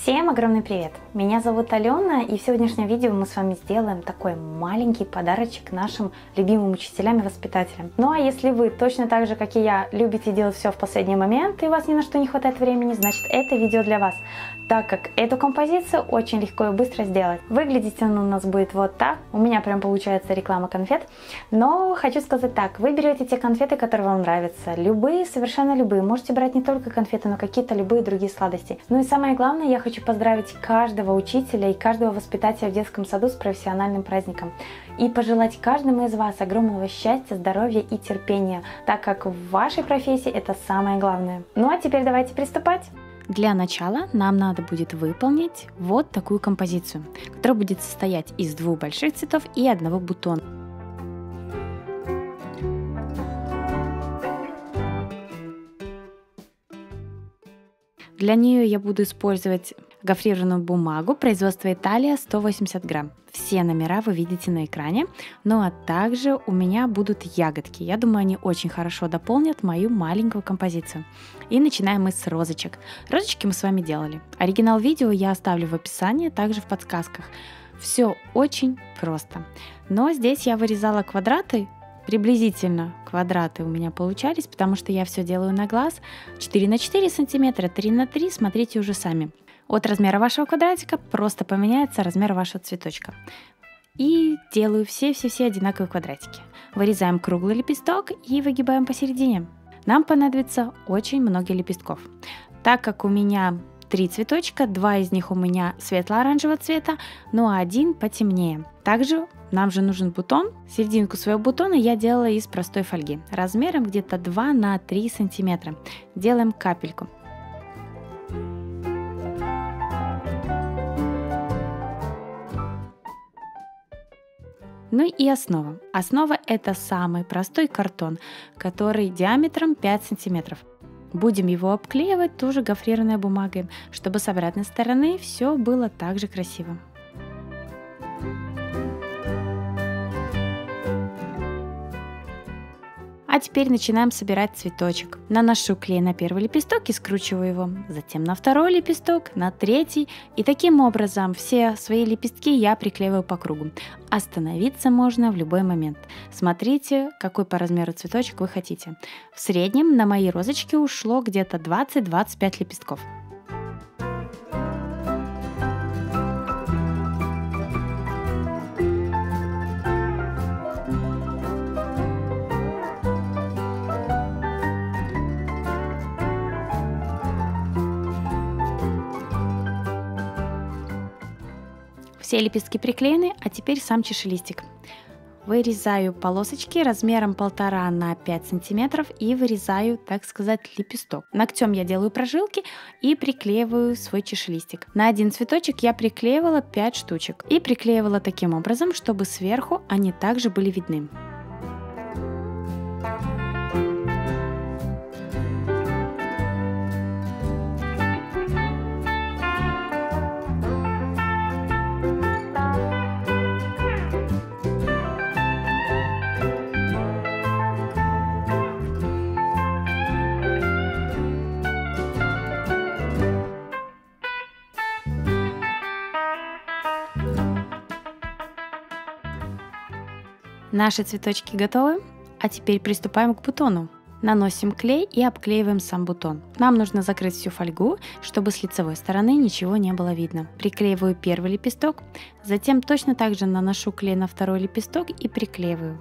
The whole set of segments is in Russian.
Всем огромный привет! Меня зовут Алена, и в сегодняшнем видео мы с вами сделаем такой маленький подарочек нашим любимым учителям и воспитателям. Ну а если вы точно так же, как и я, любите делать все в последний момент и у вас ни на что не хватает времени, значит это видео для вас, так как эту композицию очень легко и быстро сделать. Выглядеть он у нас будет вот так. У меня прям получается реклама конфет. Но хочу сказать так, вы берете те конфеты, которые вам нравятся. Любые, совершенно любые. Можете брать не только конфеты, но какие-то любые другие сладости. Ну и самое главное, я хочу поздравить каждого учителя и каждого воспитателя в детском саду с профессиональным праздником. И пожелать каждому из вас огромного счастья, здоровья и терпения, так как в вашей профессии это самое главное. Ну а теперь давайте приступать. Для начала нам надо будет выполнить вот такую композицию, которая будет состоять из двух больших цветов и одного бутона. Для нее я буду использовать гофрированную бумагу производства Италия 180 грамм. Все номера вы видите на экране. Ну а также у меня будут ягодки. Я думаю, они очень хорошо дополнят мою маленькую композицию. И начинаем мы с розочек. Розочки мы с вами делали. Оригинал видео я оставлю в описании, также в подсказках. Все очень просто. Но здесь я вырезала квадраты. Приблизительно квадраты у меня получались, потому что я все делаю на глаз. 4 на 4 сантиметра, 3 на 3, смотрите уже сами. От размера вашего квадратика просто поменяется размер вашего цветочка. И делаю все одинаковые квадратики. Вырезаем круглый лепесток и выгибаем посередине. Нам понадобится очень много лепестков. Так как у меня 3 цветочка, 2 из них у меня светло-оранжевого цвета, ну а один потемнее. Также нам же нужен бутон. Серединку своего бутона я делала из простой фольги. Размером где-то 2 на 3 сантиметра. Делаем капельку. Ну и основа. Основа это самый простой картон, который диаметром 5 сантиметров. Будем его обклеивать тоже гофрированной бумагой, чтобы с обратной стороны все было также красиво. А теперь начинаем собирать цветочек. Наношу клей на первый лепесток и скручиваю его, затем на второй лепесток, на третий. И таким образом все свои лепестки я приклеиваю по кругу. Остановиться можно в любой момент. Смотрите, какой по размеру цветочек вы хотите. В среднем на мои розочки ушло где-то 20-25 лепестков. Все лепестки приклеены, а теперь сам чашелистик. Вырезаю полосочки размером 1,5 на 5 сантиметров и вырезаю, так сказать, лепесток. Ногтем я делаю прожилки и приклеиваю свой чашелистик. На один цветочек я приклеивала 5 штучек и приклеивала таким образом, чтобы сверху они также были видны. Наши цветочки готовы, а теперь приступаем к бутону. Наносим клей и обклеиваем сам бутон. Нам нужно закрыть всю фольгу, чтобы с лицевой стороны ничего не было видно. Приклеиваю первый лепесток, затем точно так же наношу клей на второй лепесток и приклеиваю.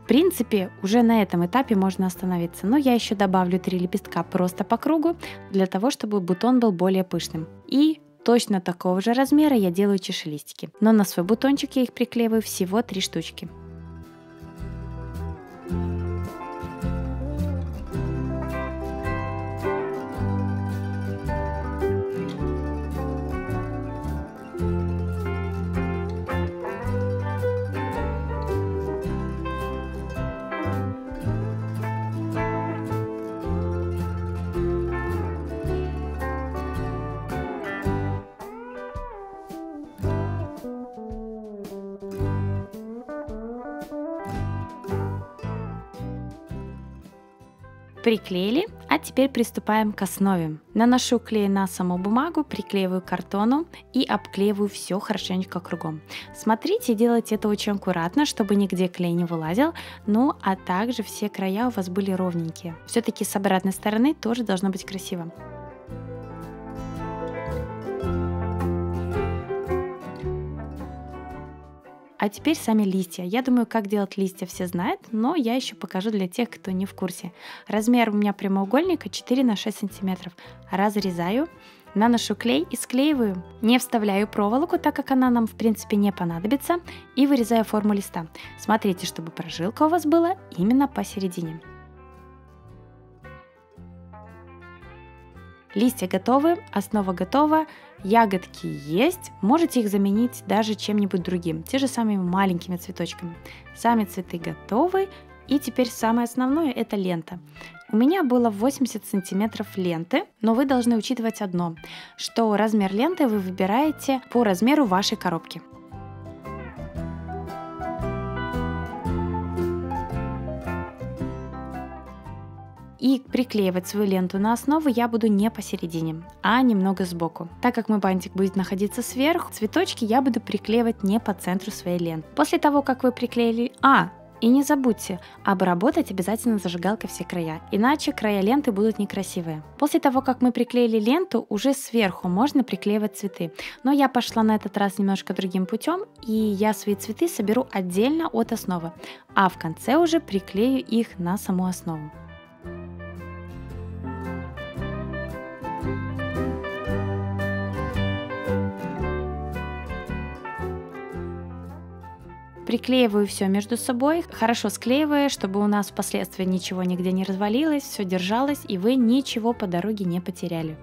В принципе, уже на этом этапе можно остановиться, но я еще добавлю 3 лепестка просто по кругу, для того, чтобы бутон был более пышным. И точно такого же размера я делаю чашелистики, но на свой бутончик я их приклеиваю всего 3 штучки. Приклеили, а теперь приступаем к основе. Наношу клей на саму бумагу, приклеиваю к картону и обклеиваю все хорошенько кругом. Смотрите, делайте это очень аккуратно, чтобы нигде клей не вылазил, ну а также все края у вас были ровненькие. Все-таки с обратной стороны тоже должно быть красиво. А теперь сами листья. Я думаю, как делать листья все знают, но я еще покажу для тех, кто не в курсе. Размер у меня прямоугольника 4 на 6 сантиметров. Разрезаю, наношу клей и склеиваю. Не вставляю проволоку, так как она нам в принципе не понадобится, и вырезаю форму листа. Смотрите, чтобы прожилка у вас была именно посередине. Листья готовы, основа готова, ягодки есть, можете их заменить даже чем-нибудь другим, те же самыми маленькими цветочками. Сами цветы готовы, и теперь самое основное — это лента. У меня было 80 сантиметров ленты, но вы должны учитывать одно, что размер ленты вы выбираете по размеру вашей коробки. И приклеивать свою ленту на основу я буду не посередине, а немного сбоку. Так как мой бантик будет находиться сверху, цветочки я буду приклеивать не по центру своей ленты. После того, как вы приклеили... И не забудьте обработать обязательно зажигалкой все края, иначе края ленты будут некрасивые. После того, как мы приклеили ленту, уже сверху можно приклеивать цветы. Но я пошла на этот раз немножко другим путем, и я свои цветы соберу отдельно от основы, а в конце уже приклею их на саму основу. Приклеиваю все между собой, хорошо склеивая, чтобы у нас впоследствии ничего нигде не развалилось, все держалось и вы ничего по дороге не потеряли.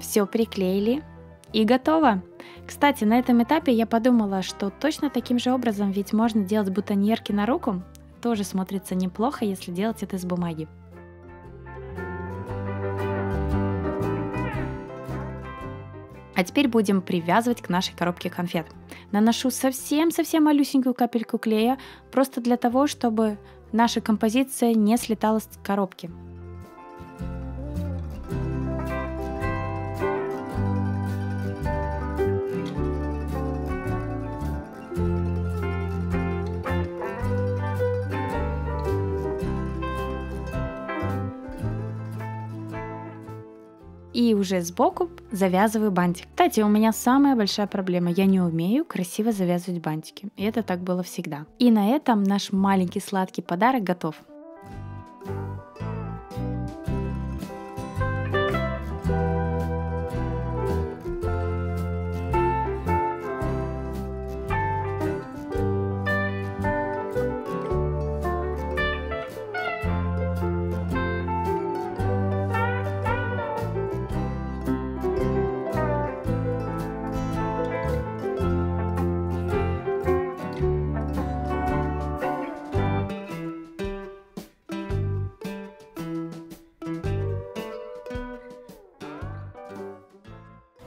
Все приклеили и готово. Кстати, на этом этапе я подумала, что точно таким же образом ведь можно делать бутоньерки на руку. Тоже смотрится неплохо, если делать это из бумаги. А теперь будем привязывать к нашей коробке конфет. Наношу совсем-совсем малюсенькую капельку клея, просто для того, чтобы наша композиция не слетала с коробки. И уже сбоку завязываю бантик. Кстати, у меня самая большая проблема. Я не умею красиво завязывать бантики. И это так было всегда. И на этом наш маленький сладкий подарок готов.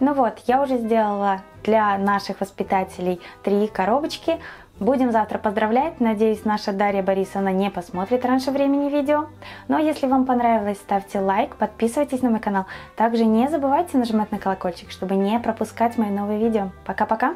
Ну вот, я уже сделала для наших воспитателей 3 коробочки. Будем завтра поздравлять. Надеюсь, наша Дарья Борисовна не посмотрит раньше времени видео. Но если вам понравилось, ставьте лайк, подписывайтесь на мой канал. Также не забывайте нажимать на колокольчик, чтобы не пропускать мои новые видео. Пока-пока!